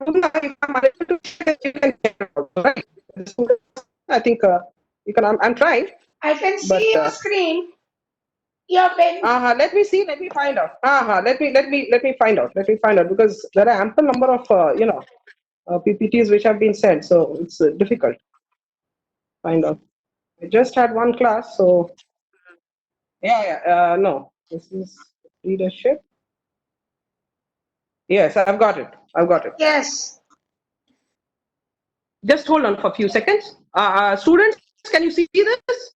if I'm unable to share, you can get it out, right? I think you can. I'm trying, I can but see your screen. Your pen. let me see. Let me find out. Let me find out. Let me find out because there are ample number of PPTs which have been sent, so it's difficult. Find out. I just had one class, so yeah. No, this is leadership. Yes, I've got it. I've got it. Yes. Just hold on for a few seconds. Students, can you see this?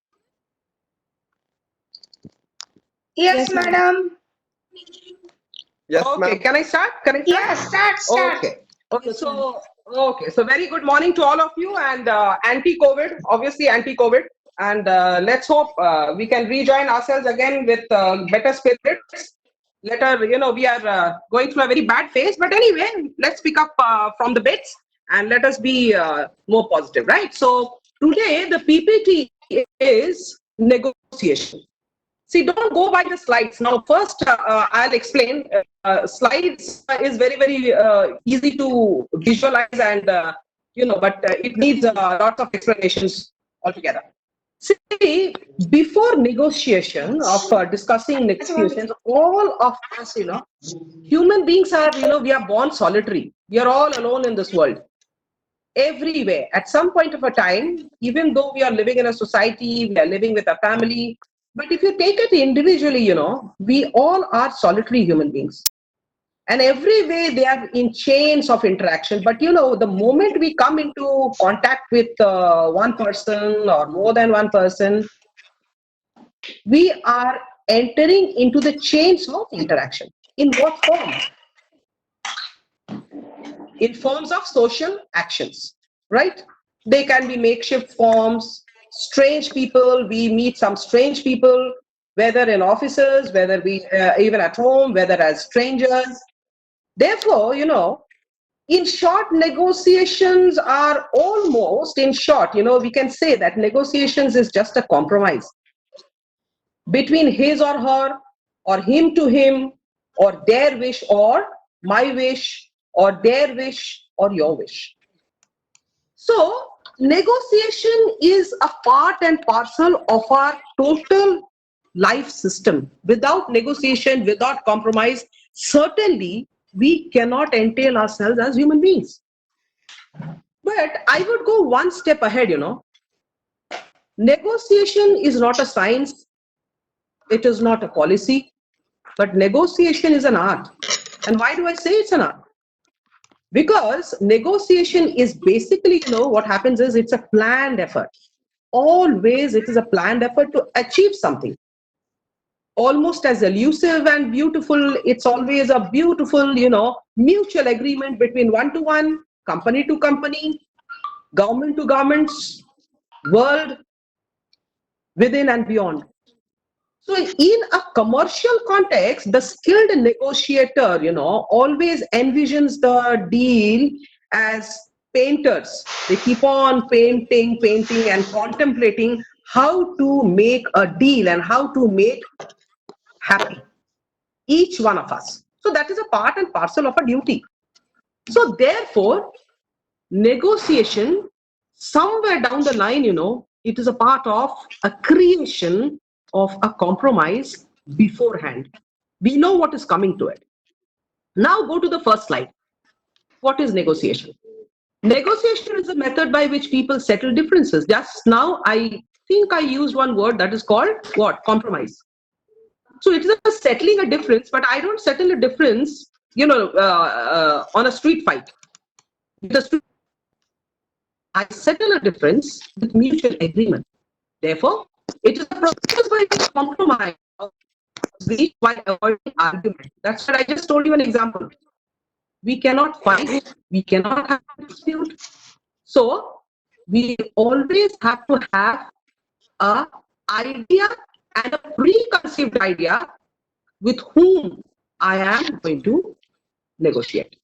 Yes, Yes, ma'am. madam. Yes, Okay, ma'am. can I start? Can I start? Yes, start. Okay. So very good morning to all of you and anti-COVID, obviously anti-COVID, and let's hope we can rejoin ourselves again with better spirits. Later, we are going through a very bad phase, but anyway, let's pick up from the bits and let us be more positive, right? So today the PPT is negotiation. See, don't go by the slides. Now, first, I'll explain. Slides is very easy to visualize and, but it needs lots of explanations altogether. See, before negotiation of discussing negotiations, all of us, human beings are, we are born solitary. We are all alone in this world everywhere at some point of a time, even though we are living in a society, we are living with a family, but if you take it individually, we all are solitary human beings, and every way they are in chains of interaction. But the moment we come into contact with one person or more than one person, we are entering into the chains of interaction. In what form? In forms of social actions, right? They can be makeshift forms, strange people. We meet some strange people, whether in offices, whether we even at home, whether as strangers. Therefore, in short, negotiations are almost, in short, we can say that negotiations is just a compromise between his or her, or him to him, or their wish or my wish, or their wish or your wish. So, negotiation is a part and parcel of our total life system. Without negotiation, without compromise, certainly we cannot entail ourselves as human beings. But I would go one step ahead, Negotiation is not a science, it is not a policy, but negotiation is an art. And why do I say it's an art? Because negotiation is basically, what happens is it's a planned effort. Always it is a planned effort to achieve something. Almost as elusive and beautiful, it's always a beautiful, mutual agreement between one to one, company to company, government to governments, world within and beyond. So in a commercial context, the skilled negotiator, always envisions the deal as painters. They keep on painting and contemplating how to make a deal and how to make happy each one of us. So that is a part and parcel of a duty. So therefore, negotiation somewhere down the line, it is a part of a creation of a compromise beforehand. We know what is coming to it. Now go to the first slide. What is negotiation? Negotiation is a method by which people settle differences. Just now, I think I used one word that is called what? Compromise. So it is a settling a difference, but I don't settle a difference, on a street fight. The street I settle a difference with mutual agreement. Therefore, it is a process by which compromise is reached while avoiding argument. That's what I just told you an example. We cannot fight, we cannot have a dispute. So we always have to have a idea and a preconceived idea with whom I am going to negotiate.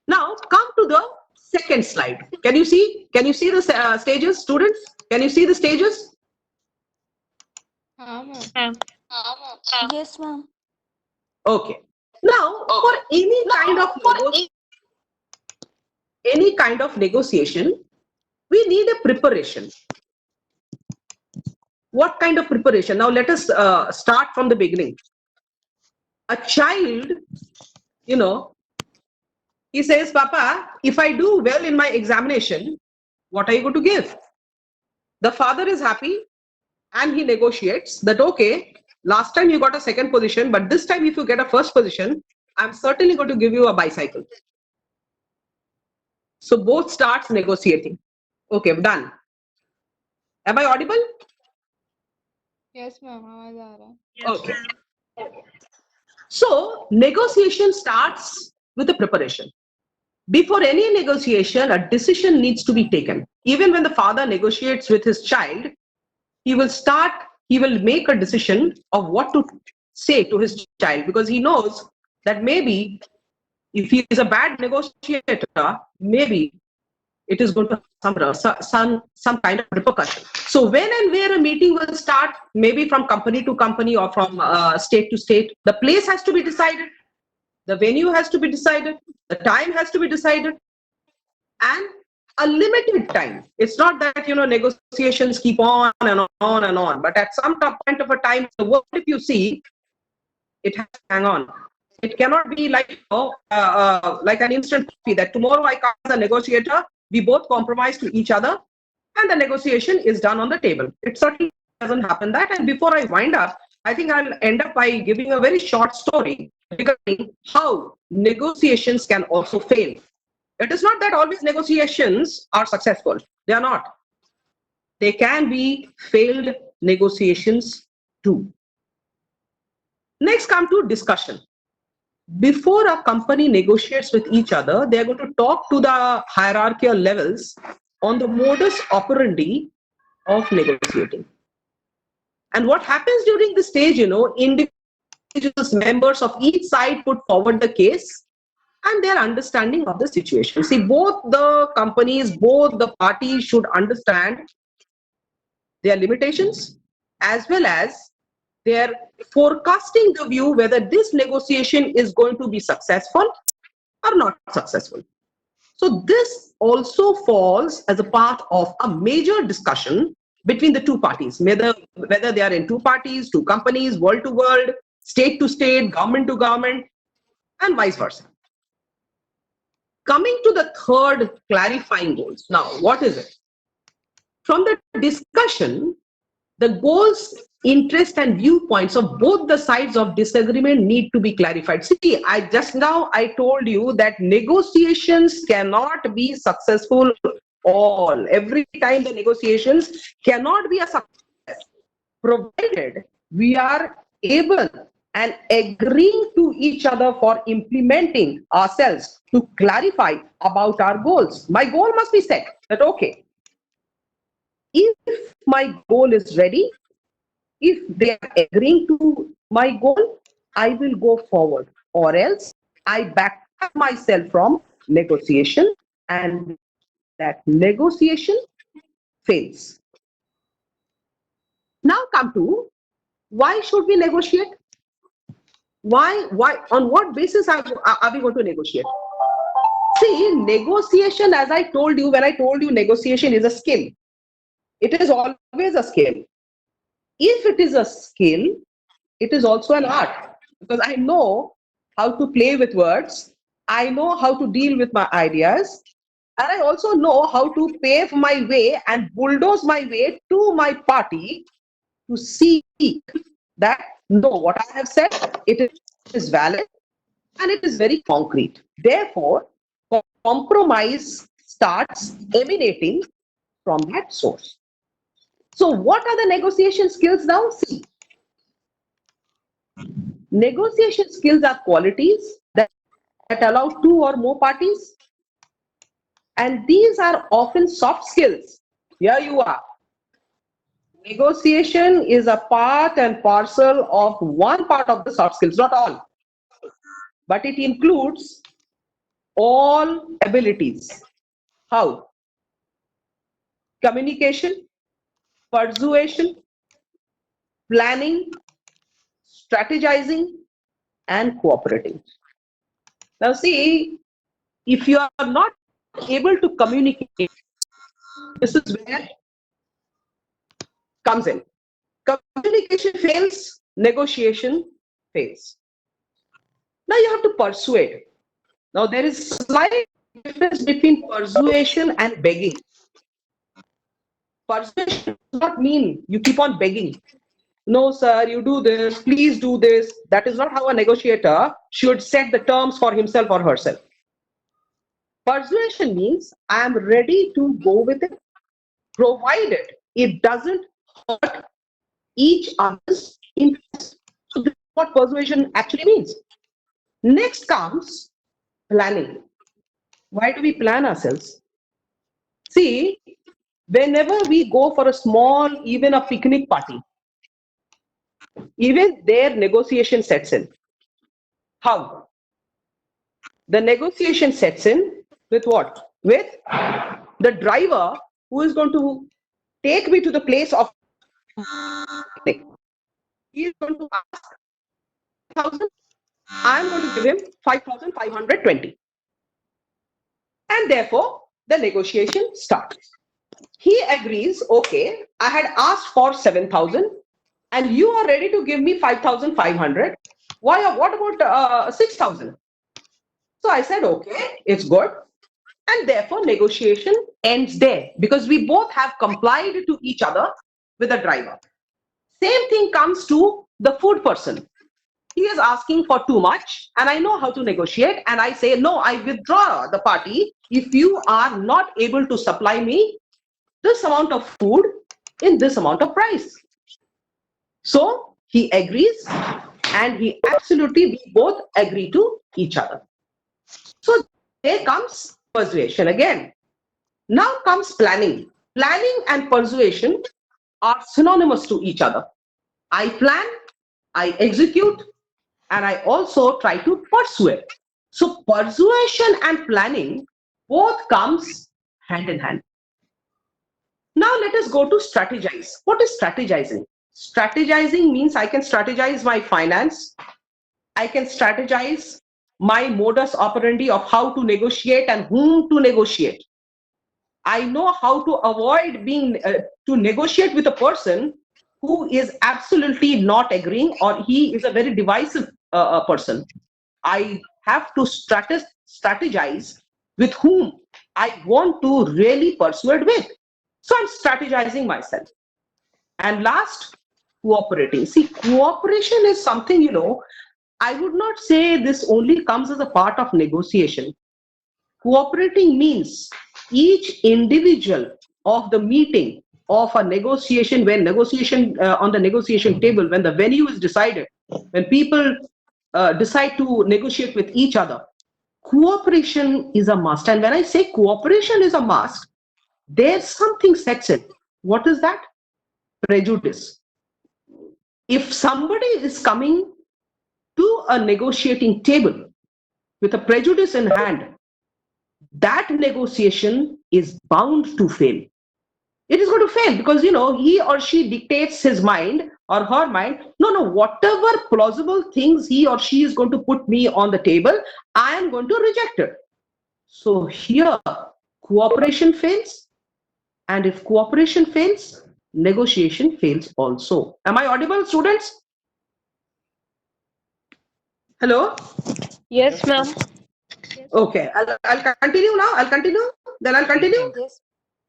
Now come to the second slide. Can you see? Can you see the stages, students? Can you see the stages? Yes, ma'am. Okay. Now, for any kind of negotiation, any kind of negotiation, we need a preparation. What kind of preparation? Now let us start from the beginning. A child, you know, he says, Papa, if I do well in my examination, what are you going to give? The father is happy and he negotiates that, okay, last time you got a second position, but this time if you get a first position, I'm certainly going to give you a bicycle. So both starts negotiating. Okay, done. Am I audible? Yes, ma'am. आवाज आ रहा है. Okay. So negotiation starts with a preparation. Before any negotiation, a decision needs to be taken. Even when the father negotiates with his child, he will make a decision of what to say to his child, because he knows that maybe if he is a bad negotiator, maybe it is going to have some kind of repercussion. So when and where a meeting will start, maybe from company to company or from state to state, the place has to be decided, the venue has to be decided, the time has to be decided, and a limited time. It's not that, negotiations keep on and on and on, but at some point of a time, the work, if you see, it has to hang on. It cannot be like, like an instant coffee, that tomorrow I come as a negotiator, we both compromise to each other, and the negotiation is done on the table. It certainly doesn't happen that. And before I wind up, I think I'll end up by giving a very short story regarding how negotiations can also fail. It is not that always negotiations are successful. They are not. They can be failed negotiations too. Next, come to discussion. Before a company negotiates with each other, they are going to talk to the hierarchical levels on the modus operandi of negotiating. And what happens during this stage, individuals, members of each side put forward the case and their understanding of the situation. See, both the companies, both the parties should understand their limitations as well as they're forecasting the view whether this negotiation is going to be successful or not successful. So this also falls as a part of a major discussion between the two parties, whether they are in two parties, two companies, world to world, state to state, government to government, and vice versa. Coming to the third, clarifying goals. Now, what is it? From the discussion, the goals, interest, and viewpoints of both the sides of disagreement need to be clarified. See, I told you that negotiations cannot be successful every time. The negotiations cannot be a success, provided we are able and agreeing to each other for implementing ourselves to clarify about our goals. My goal must be set that, okay, if my goal is ready, if they are agreeing to my goal, I will go forward, or else I back myself from negotiation, and that negotiation fails. Now come to, why should we negotiate? Why, on what basis are we going to negotiate? See, negotiation, as I told you, when I told you negotiation is a skill, it is always a skill. If it is a skill, it is also an art, because I know how to play with words, I know how to deal with my ideas, and I also know how to pave my way and bulldoze my way to my party to seek that, no, what I have said, it is valid and it is very concrete. Therefore, compromise starts emanating from that source. So what are the negotiation skills now? See, negotiation skills are qualities that allow two or more parties, and these are often soft skills. Here you are. Negotiation is a part and parcel of one part of the soft skills, not all, but it includes all abilities. How? Communication, persuasion, planning, strategizing, and cooperating. Now see, if you are not able to communicate, this is where comes in. Communication fails, negotiation fails. Now you have to persuade. Now there is slight difference between persuasion and begging. Persuasion does not mean you keep on begging. No, sir, you do this, please do this. That is not how a negotiator should set the terms for himself or herself. Persuasion means I am ready to go with it, provided it doesn't hurt each other's interest. So this is what persuasion actually means. Next comes planning. Why do we plan ourselves? See, whenever we go for a small, even a picnic party, even their negotiation sets in. How? The negotiation sets in with what? With the driver who is going to take me to the place of picnic. He is going to ask 1,000. I am going to give him 5,520. And therefore, the negotiation starts. He agrees, okay, I had asked for 7,000 and you are ready to give me 5,500. Why? What about 6,000? So I said, okay, it's good. And therefore, negotiation ends there because we both have complied to each other with the driver. Same thing comes to the food person. He is asking for too much and I know how to negotiate and I say, no, I withdraw the party if you are not able to supply me this amount of food in this amount of price. So he agrees and we both agree to each other. So there comes persuasion again. Now comes planning. Planning and persuasion are synonymous to each other. I plan, I execute, and I also try to persuade. So persuasion and planning both comes hand in hand. Now let us go to strategize. What is strategizing? Strategizing means I can strategize my finance. I can strategize my modus operandi of how to negotiate and whom to negotiate. I know how to avoid being to negotiate with a person who is absolutely not agreeing or he is a very divisive person. I have to strategize with whom I want to really persuade with. So I'm strategizing myself. And last, cooperating. See, cooperation is something, I would not say this only comes as a part of negotiation. Cooperating means each individual of the meeting of a negotiation, when negotiation on the negotiation table, when the venue is decided, when people decide to negotiate with each other, cooperation is a must. And when I say cooperation is a must, there's something sets in. What is that? Prejudice. If somebody is coming to a negotiating table with a prejudice in hand, that negotiation is bound to fail. It is going to fail because, he or she dictates his mind or her mind. No, whatever plausible things he or she is going to put me on the table, I am going to reject it. So here, cooperation fails. And if cooperation fails, negotiation fails also. Am I audible, students? Hello? Yes, ma'am. Okay, I'll continue now. I'll continue. Then I'll continue. Yes.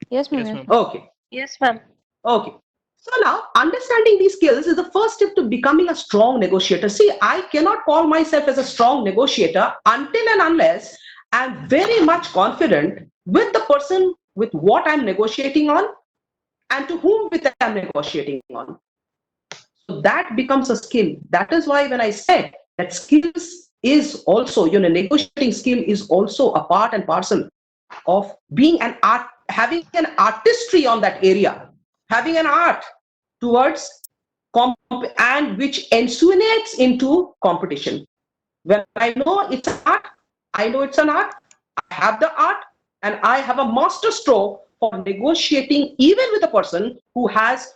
Yes, ma'am. Okay. Yes, ma'am. Okay. So now, understanding these skills is the first step to becoming a strong negotiator. See, I cannot call myself as a strong negotiator until and unless I'm very much confident with the person with what I'm negotiating on and to whom with I'm negotiating on. So that becomes a skill. That is why when I said that skills is also, negotiating skill is also a part and parcel of being an art, having an artistry on that area, having an art towards and which insinuates into competition. When I know it's an art, I know it's an art, I have the art, and I have a master stroke for negotiating even with a person who has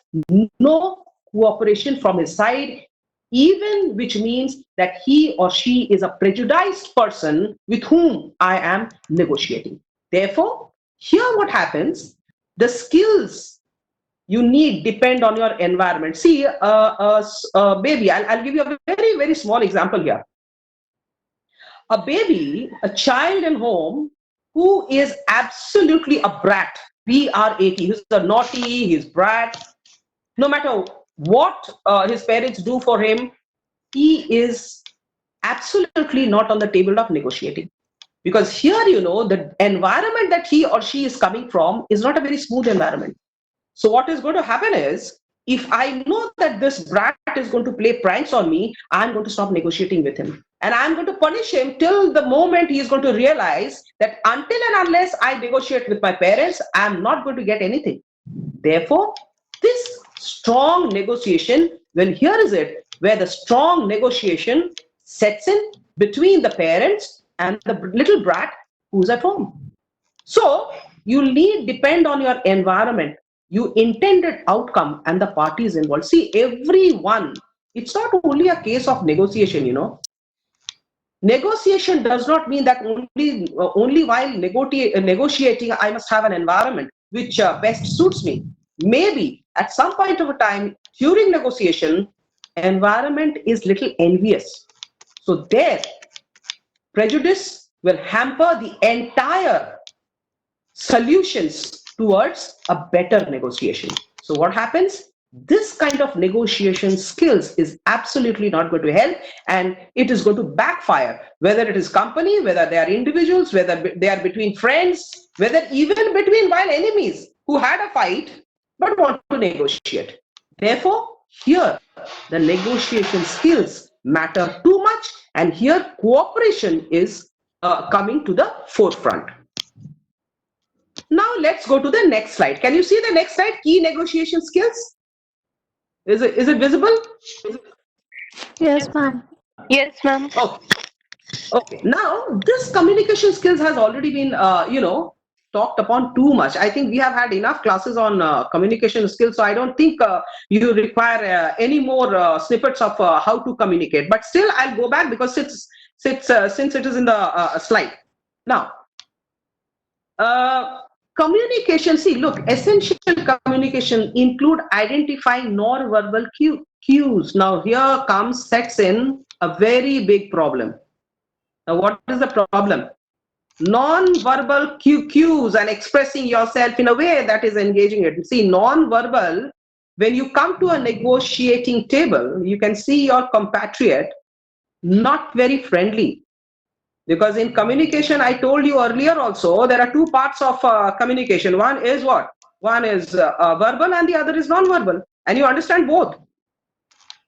no cooperation from his side, even which means that he or she is a prejudiced person with whom I am negotiating. Therefore, here what happens, the skills you need depend on your environment. See, baby, I'll give you a very, very small example here. A baby, a child in home who is absolutely a brat, B-R-A-T, he's a naughty, he's brat, no matter what his parents do for him, he is absolutely not on the table of negotiating. Because here, the environment that he or she is coming from is not a very smooth environment. So what is going to happen is, if I know that this brat is going to play pranks on me, I'm going to stop negotiating with him. And I'm going to punish him till the moment he is going to realize that until and unless I negotiate with my parents, I'm not going to get anything. Therefore, this strong negotiation, well, here is it, where the strong negotiation sets in between the parents and the little brat who's at home. So you need depend on your environment, you intended outcome, and the parties involved. See, everyone, it's not only a case of negotiation, Negotiation does not mean that only while negotiating I must have an environment which best suits me. Maybe at some point of a time during negotiation, environment is little envious. So there, prejudice will hamper the entire solutions towards a better negotiation. So what happens? This kind of negotiation skills is absolutely not going to help, and it is going to backfire, whether it is company, whether they are individuals, whether they are between friends, whether even between while enemies who had a fight but want to negotiate. Therefore, here the negotiation skills matter too much, and here cooperation is coming to the forefront. Now let's go to the next slide. Can you see the next slide? Key negotiation skills. Is it visible? Yes, ma'am. Yes, ma'am. Oh, okay. Now this communication skills has already been, talked upon too much. I think we have had enough classes on communication skills, so I don't think you require any more snippets of how to communicate. But still, I'll go back because since it is in the slide now. Communication, see, look, essential communication include identifying non-verbal cues. Now here sets in a very big problem. Now what is the problem? Non-verbal cues and expressing yourself in a way that is engaging it. See, non-verbal, when you come to a negotiating table, you can see your compatriot not very friendly. Because in communication, I told you earlier also, there are two parts of communication. One is what? One is verbal and the other is non-verbal. And you understand both.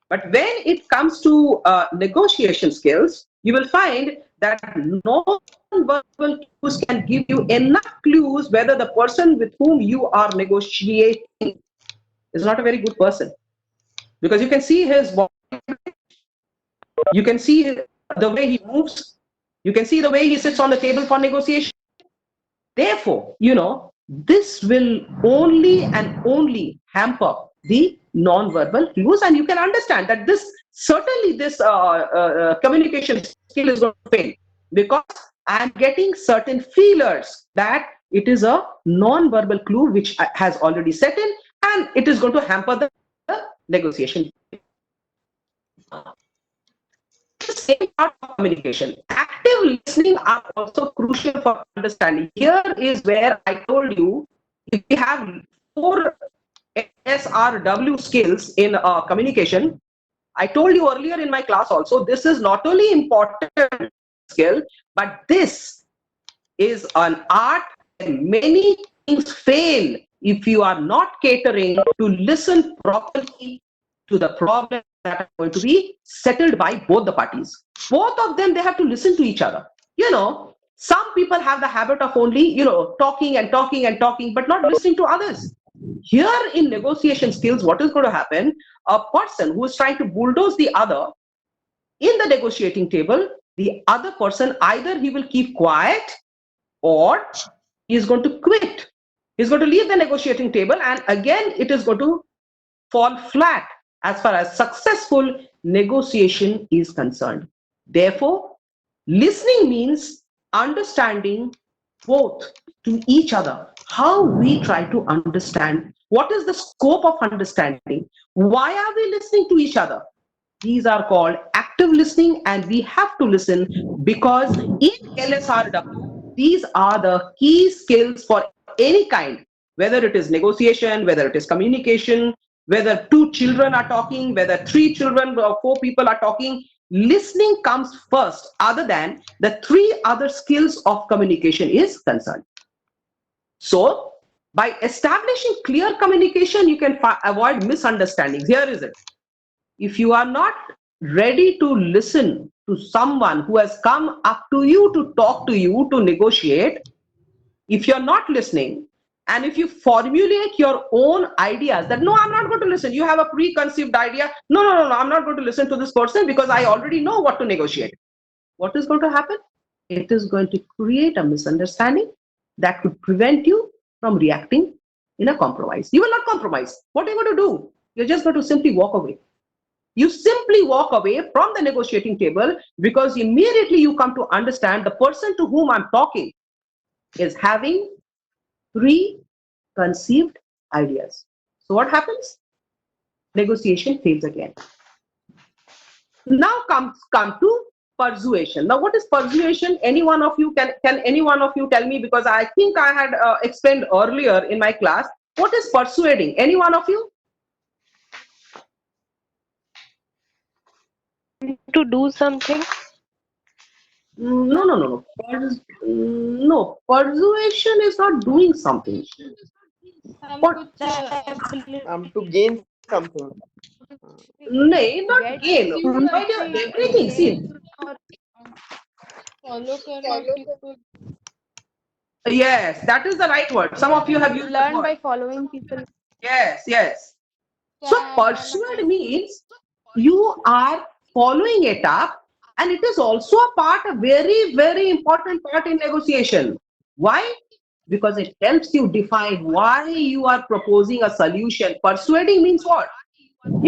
But when it comes to negotiation skills, you will find that non-verbal cues can give you enough clues whether the person with whom you are negotiating is not a very good person. Because you can see his body, you can see the way he moves, you can see the way he sits on the table for negotiation. Therefore, this will only and only hamper the non-verbal cues, and you can understand that this communication skill is going to fail because I'm getting certain feelers that it is a non-verbal clue which has already set in, and it is going to hamper the negotiation. Same part of communication. Active listening are also crucial for understanding. Here is where I told you, if we have 4 SRW skills in communication, I told you earlier in my class also, this is not only important skill, but this is an art, and many things fail if you are not catering to listen properly to the problem that are going to be settled by both the parties. Both of them, they have to listen to each other. Some people have the habit of only, talking and talking and talking, but not listening to others. Here in negotiation skills, what is going to happen? A person who is trying to bulldoze the other in the negotiating table, the other person, either he will keep quiet or he is going to quit. He's going to leave the negotiating table, and again, it is going to fall flat as far as successful negotiation is concerned. Therefore, listening means understanding both to each other, how we try to understand what is the scope of understanding, why are we listening to each other. These are called active listening, and we have to listen because in LSRW, these are the key skills for any kind, whether it is negotiation, whether it is communication, whether two children are talking, whether three children or four people are talking. Listening comes first, other than the three other skills of communication is concerned. So, by establishing clear communication, you can avoid misunderstandings. Here is it. If you are not ready to listen to someone who has come up to you to talk to you, to negotiate, if you're not listening, and if you formulate your own ideas that, no, I'm not going to listen, you have a preconceived idea, no, I'm not going to listen to this person because I already know what to negotiate. What is going to happen? It is going to create a misunderstanding that could prevent you from reacting in a compromise. You will not compromise. What are you going to do? You're just going to simply walk away. You simply walk away from the negotiating table because immediately you come to understand the person to whom I'm talking is having preconceived ideas. So what happens? Negotiation fails again. Now come to persuasion. Now, what is persuasion? Any one of you can any one of you tell me, because I think I had explained earlier in my class. What is persuading? Any one of you? To do something. No. No, persuasion is not doing something. हम What? कुछ To gain something. No, not get gain. you Why do करके everything? See, और follow करना people yes, that is the right word. Some of you have used the learn word. by following people. Yes. So persuade means you are following it up, and it is also a very, very important part in negotiation. Why? Because it helps you define why you are proposing a solution. Persuading means what? When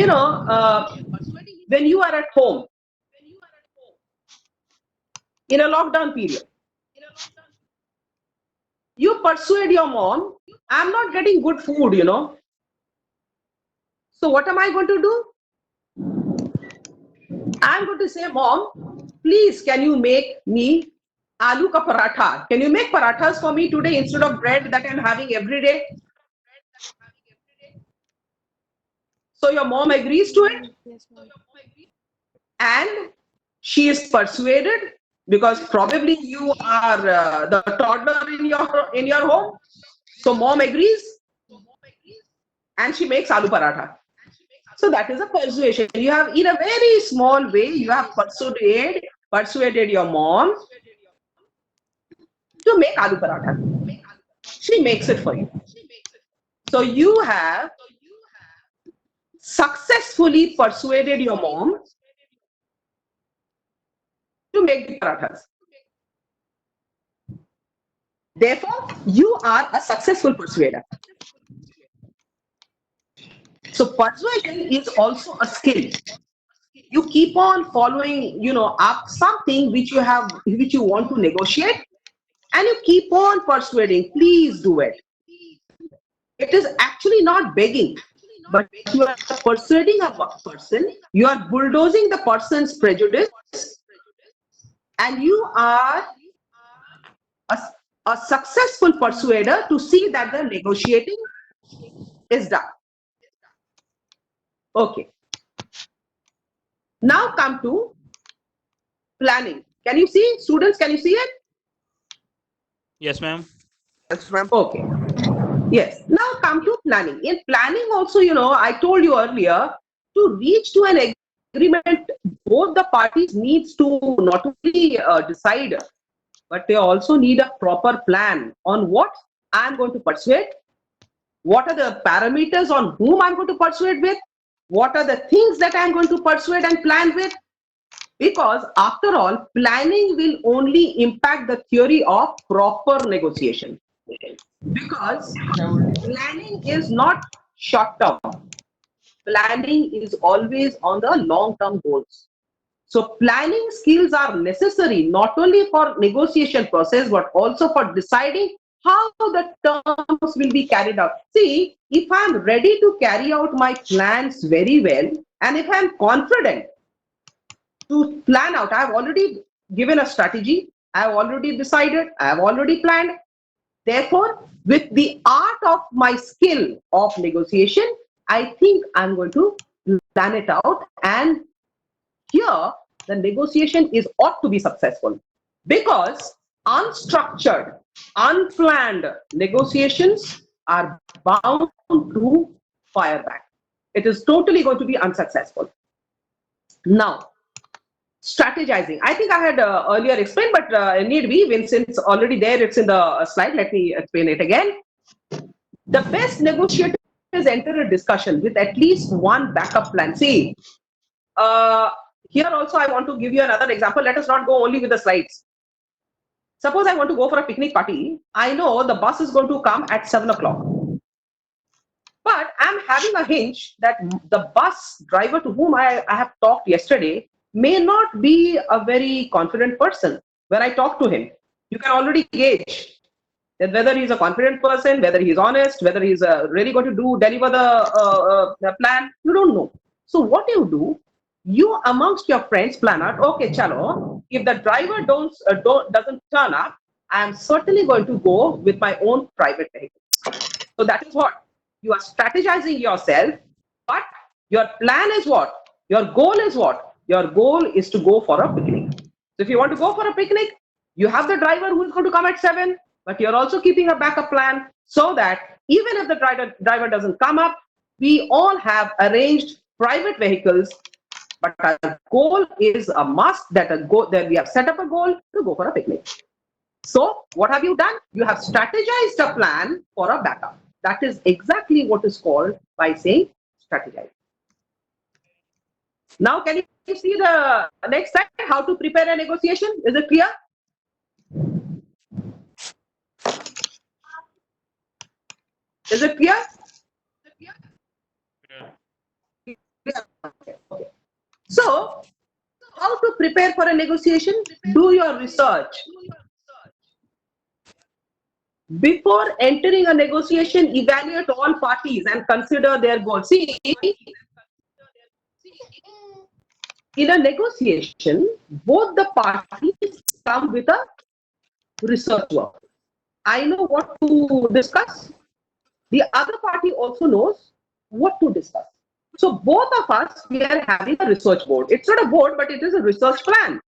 you are at home in a lockdown period, you persuade your mom, I'm not getting good food. So what am I going to do? I'm going to say, Mom, please, can you make me aloo ka paratha? Can you make parathas for me today instead of bread that I'm having every day? So your mom agrees to it, Yes, ma'am. and she is persuaded because probably you are the toddler in your home. So mom agrees, and she makes aloo paratha. So that is a persuasion. You have, in a very small way, you have persuaded your mom to make aloo paratha. She makes it for you. So you have successfully persuaded your mom to make the parathas. Therefore, you are a successful persuader. So persuasion is also a skill. You keep on following, up something which you want to negotiate, and you keep on persuading. Please do it. It is actually not begging, but you are persuading a person. You are bulldozing the person's prejudice, and you are a successful persuader to see that the negotiating is done. Okay. Now come to planning. Can you see, students? Can you see it? Yes, ma'am. Yes, ma'am. Okay. Yes. Now come to planning. In planning also, I told you earlier, to reach to an agreement, both the parties needs to not only decide, but they also need a proper plan on what I'm going to persuade, what are the parameters on whom I'm going to persuade with, what are the things that I'm going to persuade and plan with. Because after all, planning will only impact the theory of proper negotiation. Because planning is not short term. Planning is always on the long term goals. So planning skills are necessary not only for negotiation process, but also for deciding how the terms will be carried out. See, if I'm ready to carry out my plans very well, and if I'm confident to plan out, I've already given a strategy, I've already decided, I've already planned. Therefore, with the art of my skill of negotiation, I think I'm going to plan it out, and here the negotiation is ought to be successful, because unstructured, unplanned negotiations are bound to fire back. It is totally going to be unsuccessful. Now, strategizing. I think I had earlier explained, but need be, when since already there, it's in the slide. Let me explain it again. The best negotiators enter a discussion with at least one backup plan. See, here also I want to give you another example. Let us not go only with the slides. Suppose I want to go for a picnic party. I know the bus is going to come at 7 o'clock. But I'm having a hinge that the bus driver to whom I have talked yesterday may not be a very confident person. When I talk to him, you can already gauge that whether he's a confident person, whether he's honest, whether he's really going to deliver the plan. You don't know. So what you do, you amongst your friends plan out, okay, chalo, if the driver doesn't turn up, I am certainly going to go with my own private vehicle. So that is what? You are strategizing yourself, but your plan is what? Your goal is what? Your goal is to go for a picnic. So if you want to go for a picnic, you have the driver who is going to come at 7, but you're also keeping a backup plan so that even if the driver doesn't come up, we all have arranged private vehicles, but our goal is a must, that we have set up a goal to go for a picnic. So what have you done? You have strategized a plan for a backup. That is exactly what is called by saying strategize. Now, can you see the next slide? How to prepare a negotiation? Is it clear? Is it clear? Okay. So, how to prepare for a negotiation? Do your research. Before entering a negotiation, evaluate all parties and consider their goals. See, in a negotiation, both the parties come with a research work. I know what to discuss. The other party also knows what to discuss. So both of us, we are having a research board. It's not a board, but it is a research plan.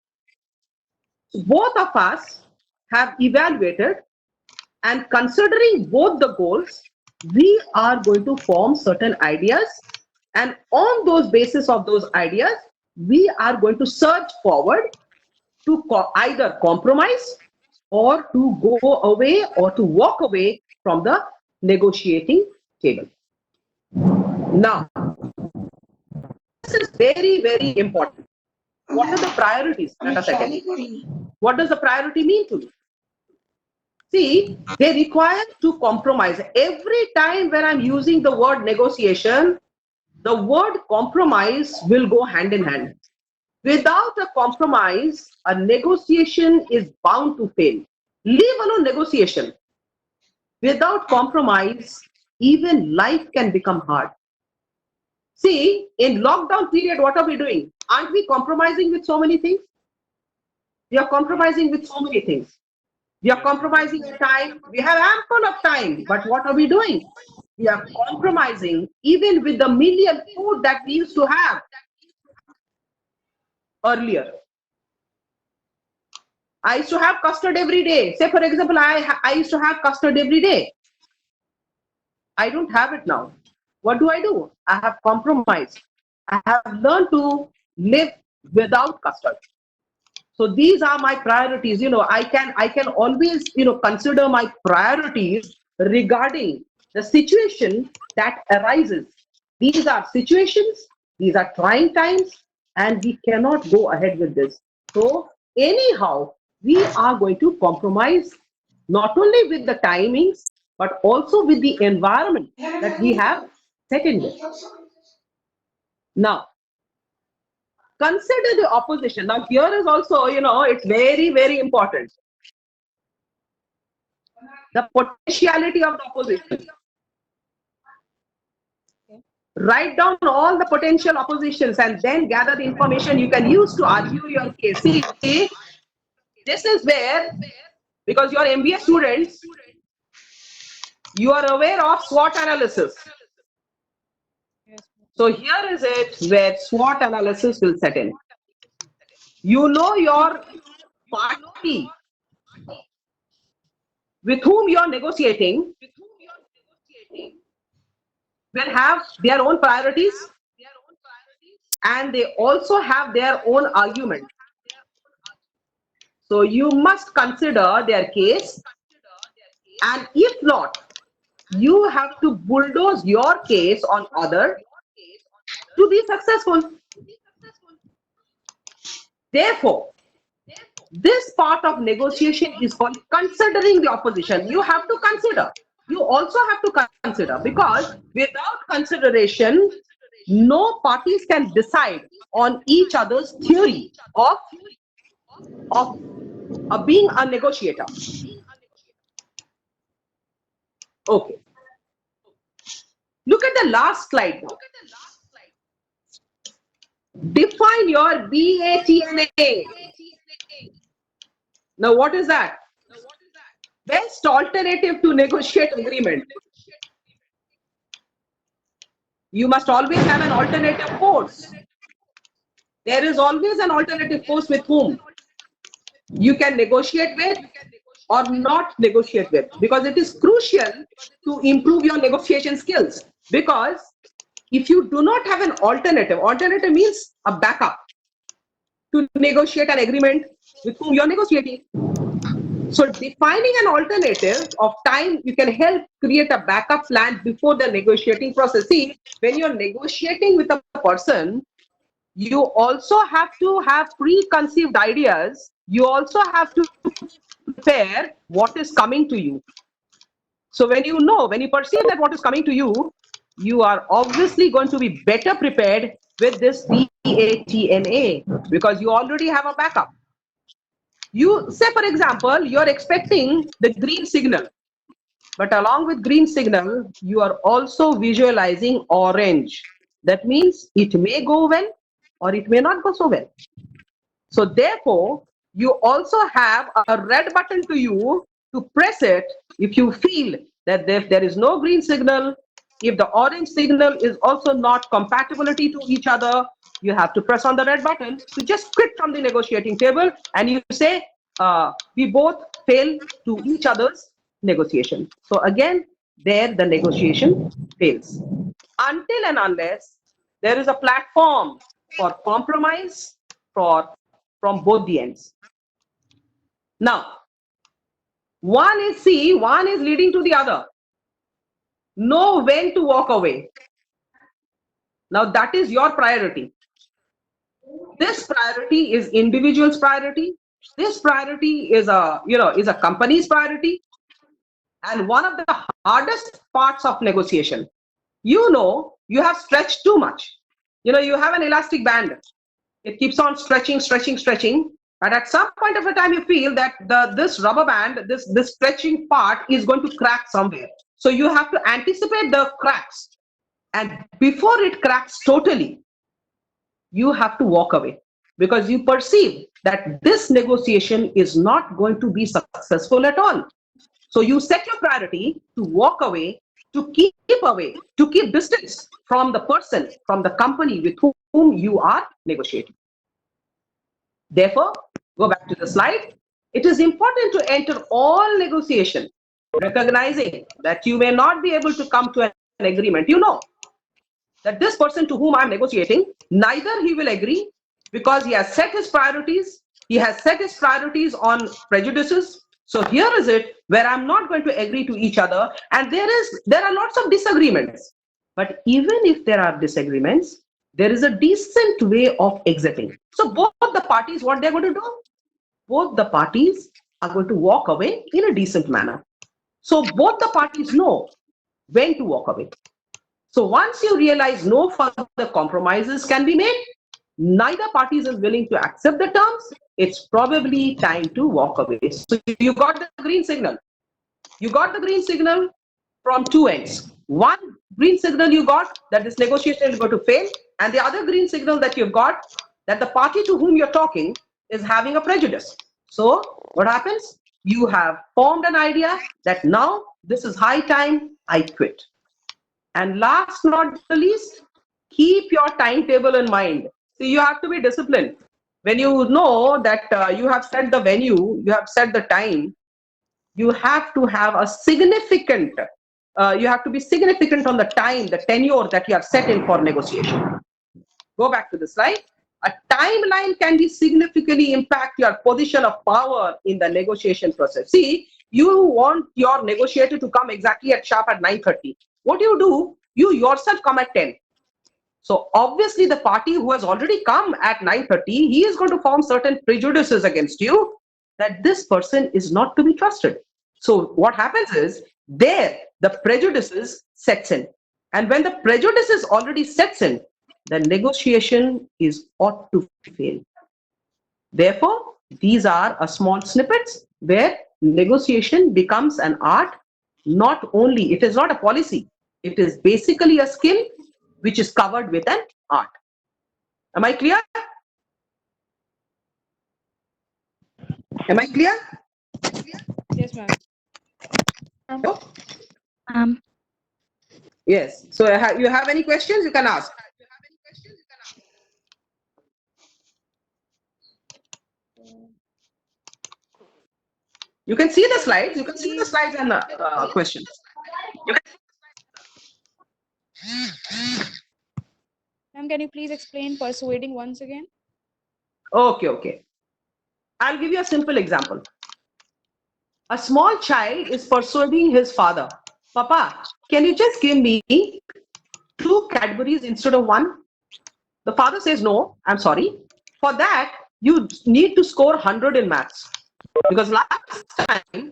So both of us have evaluated, and considering both the goals, we are going to form certain ideas, and on those basis of those ideas, we are going to search forward to either compromise or to go away or to walk away from the negotiating table. Now, this is very, very important. What are the priorities? Let us again. What does the priority mean to me? See, they require to compromise. Every time when I'm using the word negotiation, the word compromise will go hand in hand. Without a compromise, a negotiation is bound to fail. Leave alone negotiation. Without compromise, even life can become hard. See, in lockdown period, what are we doing? Aren't we compromising with so many things? We are compromising with so many things. We are compromising in time. We have ample of time, but what are we doing? We are compromising even with the million food that we used to have earlier. I used to have custard every day. Say, for example, I used to have custard every day. I don't have it now. What do? I have compromised. I have learned to live without custard. So these are my priorities. I can always, consider my priorities regarding the situation that arises. These are situations, these are trying times, and we cannot go ahead with this. So anyhow, we are going to compromise not only with the timings, but also with the environment that we have set in this. Now, consider the opposition. Now here is also, it's very, very important. The potentiality of the opposition. Write down all the potential oppositions and then gather the information you can use to argue your case. See, this is where, because you are MBA students, you are aware of SWOT analysis. So here is it where SWOT analysis will set in. You know your party with whom you are negotiating will have their own priorities and they also have their own argument. So you must consider their case, and if not, you have to bulldoze your case on other to be successful. Therefore, this part of negotiation is called considering the opposition. You have to consider. You also have to consider, because without consideration, no parties can decide on each other's theory of being a negotiator. Okay. Look at the last slide now. Define your BATNA. Now, what is that? Best alternative to negotiate agreement. You must always have an alternative force. There is always an alternative force with whom you can negotiate with or not negotiate with, because it is crucial to improve your negotiation skills. Because if you do not have an alternative means a backup to negotiate an agreement with whom you're negotiating. So defining an alternative of time, you can help create a backup plan before the negotiating process. See, when you're negotiating with a person, you also have to have preconceived ideas. You also have to prepare what is coming to you. So when you perceive that what is coming to you, you are obviously going to be better prepared with this BATNA, because you already have a backup. You say, for example, you're expecting the green signal, but along with green signal, you are also visualizing orange. That means it may go well or it may not go so well. So therefore, you also have a red button to you to press it if you feel that if there is no green signal, if the orange signal is also not compatibility to each other, you have to press on the red button to just quit from the negotiating table, and you say, we both fail to each other's negotiation. So again, there the negotiation fails. Until and unless there is a platform for compromise from both the ends. Now, one is leading to the other. Know when to walk away. Now that is your priority. This priority is individual's priority. This priority is a company's priority. And one of the hardest parts of negotiation, you have stretched too much. You have an elastic band. It keeps on stretching. And at some point of a time, you feel that this rubber band, this stretching part is going to crack somewhere. So you have to anticipate the cracks. And before it cracks totally, you have to walk away, because you perceive that this negotiation is not going to be successful at all. So you set your priority to walk away, to keep distance from the person, from the company with whom you are negotiating. Therefore, go back to the slide. It is important to enter all negotiation, recognizing that you may not be able to come to an agreement. That this person to whom I'm negotiating, neither he will agree, because he has set his priorities. He has set his priorities on prejudices. So here is it where I'm not going to agree to each other, and there are lots of disagreements. But even if there are disagreements, there is a decent way of exiting. So both the parties, what they're going to do? Both the parties are going to walk away in a decent manner. So both the parties know when to walk away. So once you realize no further compromises can be made, neither parties is willing to accept the terms, it's probably time to walk away. So you got the green signal. You got the green signal from two ends. One green signal you got that this negotiation is going to fail, and the other green signal that you've got that the party to whom you're talking is having a prejudice. So what happens? You have formed an idea that now this is high time I quit. And last not the least, keep your timetable in mind. See, you have to be disciplined. When you know that you have set the venue, you have set the time, you have to have a significant, you have to be significant on the time, the tenure that you have set in for negotiation. Go back to the slide. A timeline can be significantly impact your position of power in the negotiation process. See, you want your negotiator to come exactly at sharp at 9:30. What do? You yourself come at 10. So obviously the party who has already come at 9:30, he is going to form certain prejudices against you that this person is not to be trusted. So what happens is there the prejudices sets in. And when the prejudices already sets in, the negotiation is ought to fail. Therefore, these are a small snippets where negotiation becomes an art. Not only, it is not a policy, it is basically a skill which is covered with an art. Am I clear? Am I clear? Yes, ma'am. Yes. So you have any questions? You can ask. You can see the slides. You can see the slides and questions. Ma'am, can you please explain persuading once again? Okay. I'll give you a simple example. A small child is persuading his father. Papa, can you just give me 2 Cadbury's instead of 1? The father says, no, I'm sorry. For that, you need to score 100 in maths. Because last time,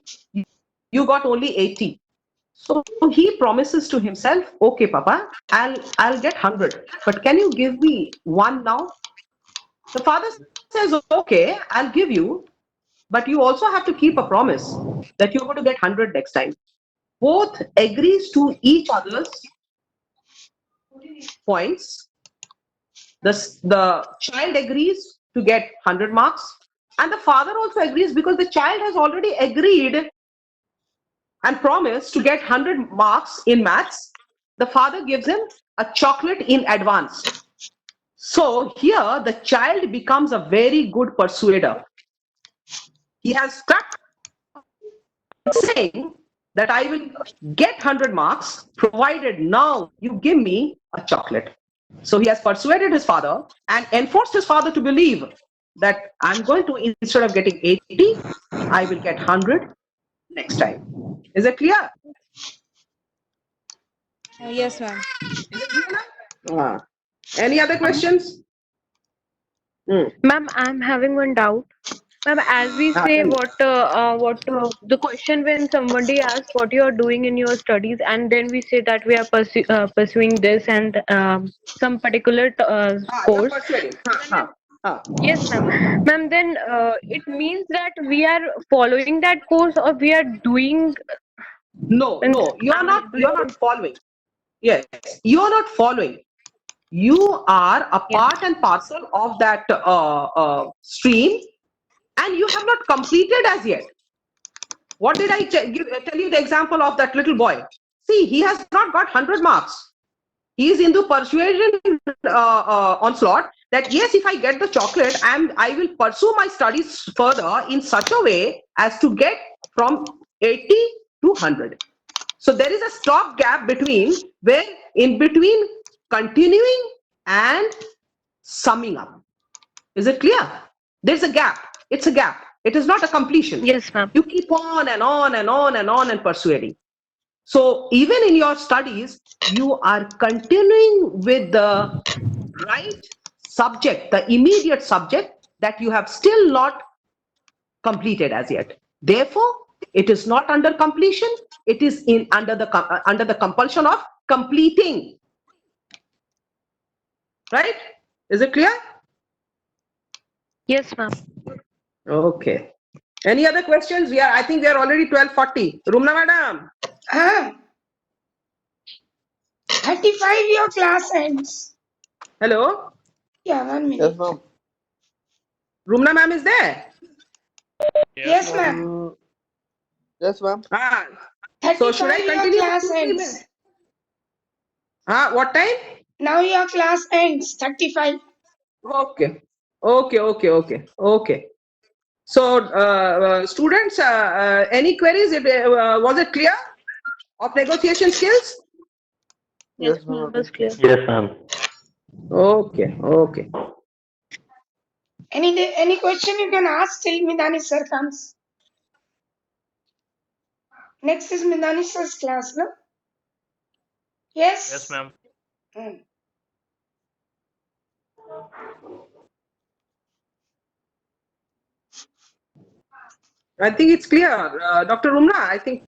you got only 80. So he promises to himself, okay, Papa, I'll get 100. But can you give me 1 now? The father says, okay, I'll give you. But you also have to keep a promise that you're going to get 100 next time. Both agrees to each other's points. The child agrees to get 100 marks. And the father also agrees because the child has already agreed and promised to get 100 marks in maths. The father gives him a chocolate in advance. So here the child becomes a very good persuader. He has stuck saying that I will get 100 marks provided now you give me a chocolate. So he has persuaded his father and enforced his father to believe that I'm going to, instead of getting 80, I will get 100 next time. Is it clear? Yes, ma'am. Any other questions? Ma'am, I'm having one doubt. Ma'am, as we say, the question when somebody asks what you are doing in your studies, and then we say that we are pursuing this and some particular course. Yes, ma'am. Ma'am, then it means that we are following that course or we are doing. No, you're not following. Yes, you're not following. You are a part and parcel of that stream, and you have not completed as yet. What did I tell you the example of that little boy? See, he has not got 100 marks. He is into persuasion onslaught that yes, if I get the chocolate, I will pursue my studies further in such a way as to get from 80 to 100. So there is a stop gap between where in between continuing and summing up. Is it clear? There's a gap. It's a gap. It is not a completion. Yes, ma'am. You keep on and on and on and on and persuading. So even in your studies, you are continuing with the right subject, the immediate subject that you have still not completed as yet. Therefore, it is not under completion. It is under the compulsion of completing. Right? Is it clear? Yes, ma'am. Okay. Any other questions? I think we are already 12:40. Rumna madam. Ah, 35 your class ends. Hello. Yeah, 1 Yes, minute. ma'am. Rumna ma'am is there? Yes, ma'am. Yes, ma'am. Ah. So should I 35 your continue? class 2-3 ends. minutes? What time? Now your class ends. 35. Okay. Okay. So, students, any queries? Was it clear of negotiation skills? Yes, Yes, ma'am. ma'am. Was clear. Yes, ma'am. Okay. Any question you can ask till Midani sir comes. Next is Midani sir's class, no? Yes? Yes, ma'am. Hmm. I think it's clear. Dr. Rumna, I think